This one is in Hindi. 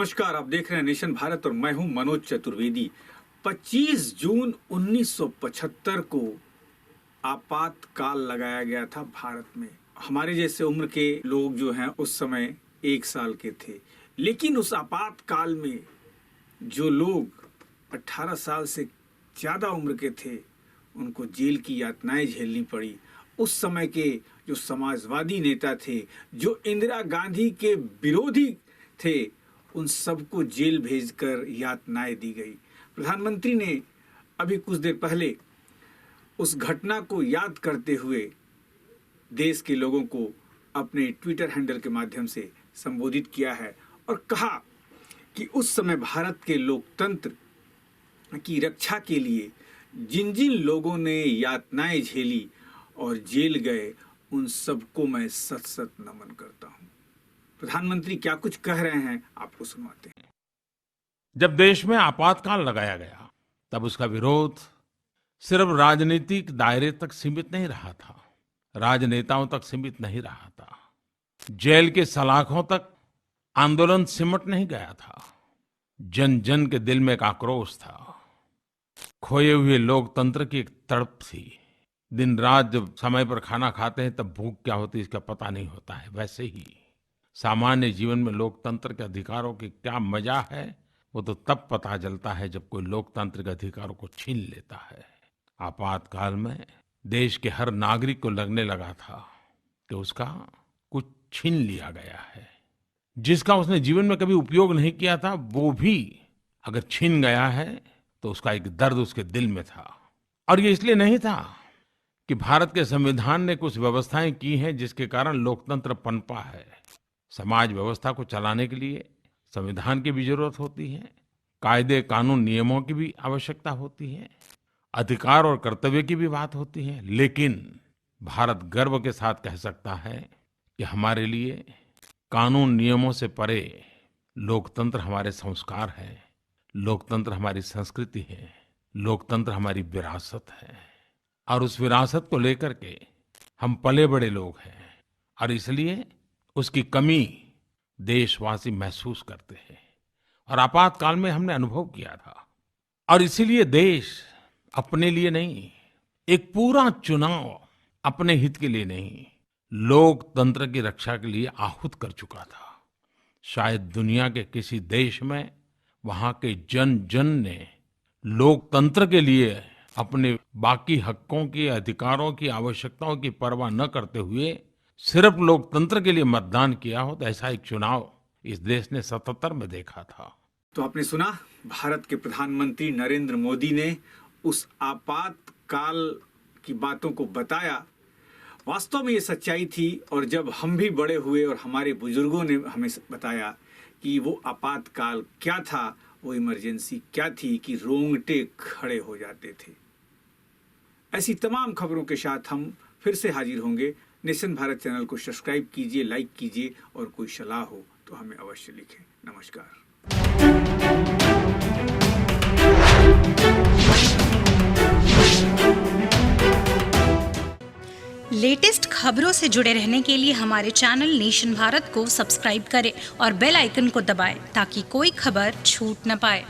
नमस्कार, आप देख रहे हैं नेशन भारत और मैं हूं मनोज चतुर्वेदी। 25 जून 1975 को आपातकाल लगाया गया था भारत में। हमारे जैसे उम्र के लोग जो हैं उस समय 1 साल के थे, लेकिन उस आपातकाल में जो लोग 18 साल से ज़्यादा उम्र के थे उनको जेल की यातनाएं झेलनी पड़ी। उस समय के जो समाजवादी नेता थे, जो इंदिरा गांधी के विरोधी थे, उन सबको जेल भेजकर यातनाएं दी गई। प्रधानमंत्री ने अभी कुछ देर पहले उस घटना को याद करते हुए देश के लोगों को अपने ट्विटर हैंडल के माध्यम से संबोधित किया है और कहा कि उस समय भारत के लोकतंत्र की रक्षा के लिए जिन जिन लोगों ने यातनाएं झेली और जेल गए, उन सबको मैं सत सत नमन करता हूं। प्रधानमंत्री क्या कुछ कह रहे हैं, आपको सुनवाते हैं। जब देश में आपातकाल लगाया गया तब उसका विरोध सिर्फ राजनीतिक दायरे तक सीमित नहीं रहा था, राजनेताओं तक सीमित नहीं रहा था, जेल के सलाखों तक आंदोलन सिमट नहीं गया था। जन जन के दिल में एक आक्रोश था, खोए हुए लोकतंत्र की एक तड़प थी। दिन रात जब समय पर खाना खाते हैं तब भूख क्या होती है इसका पता नहीं होता है, वैसे ही सामान्य जीवन में लोकतंत्र के अधिकारों की क्या मजा है वो तो तब पता चलता है जब कोई लोकतांत्रिक अधिकारों को छीन लेता है। आपातकाल में देश के हर नागरिक को लगने लगा था कि उसका कुछ छीन लिया गया है। जिसका उसने जीवन में कभी उपयोग नहीं किया था वो भी अगर छीन गया है तो उसका एक दर्द उसके दिल में था। और ये इसलिए नहीं था कि भारत के संविधान ने कुछ व्यवस्थाएं की हैं जिसके कारण लोकतंत्र पनपा है। समाज व्यवस्था को चलाने के लिए संविधान की भी जरूरत होती है, कायदे कानून नियमों की भी आवश्यकता होती है, अधिकार और कर्तव्य की भी बात होती है। लेकिन भारत गर्व के साथ कह सकता है कि हमारे लिए कानून नियमों से परे लोकतंत्र हमारे संस्कार है, लोकतंत्र हमारी संस्कृति है, लोकतंत्र हमारी विरासत है। और उस विरासत को लेकर के हम पले बड़े लोग हैं और इसलिए उसकी कमी देशवासी महसूस करते हैं और आपातकाल में हमने अनुभव किया था। और इसीलिए देश अपने लिए नहीं, एक पूरा चुनाव अपने हित के लिए नहीं, लोकतंत्र की रक्षा के लिए आहूत कर चुका था। शायद दुनिया के किसी देश में वहां के जन जन ने लोकतंत्र के लिए अपने बाकी हकों की, अधिकारों की, आवश्यकताओं की परवाह न करते हुए सिर्फ लोकतंत्र के लिए मतदान किया हो। तो ऐसा एक चुनाव इस देश ने 77 में देखा था। तो आपने सुना, भारत के प्रधानमंत्री नरेंद्र मोदी ने उस आपातकाल की बातों को बताया। वास्तव में ये सच्चाई थी और जब हम भी बड़े हुए और हमारे बुजुर्गों ने हमें बताया कि वो आपातकाल क्या था, वो इमरजेंसी क्या थी, कि रोंगटे खड़े हो जाते थे। ऐसी तमाम खबरों के साथ हम फिर से हाजिर होंगे। नेशन भारत चैनल को सब्सक्राइब कीजिए, लाइक कीजिए और कोई सलाह हो तो हमें अवश्य लिखें। नमस्कार। लेटेस्ट खबरों से जुड़े रहने के लिए हमारे चैनल नेशन भारत को सब्सक्राइब करें और बेल आइकन को दबाएं ताकि कोई खबर छूट न पाए।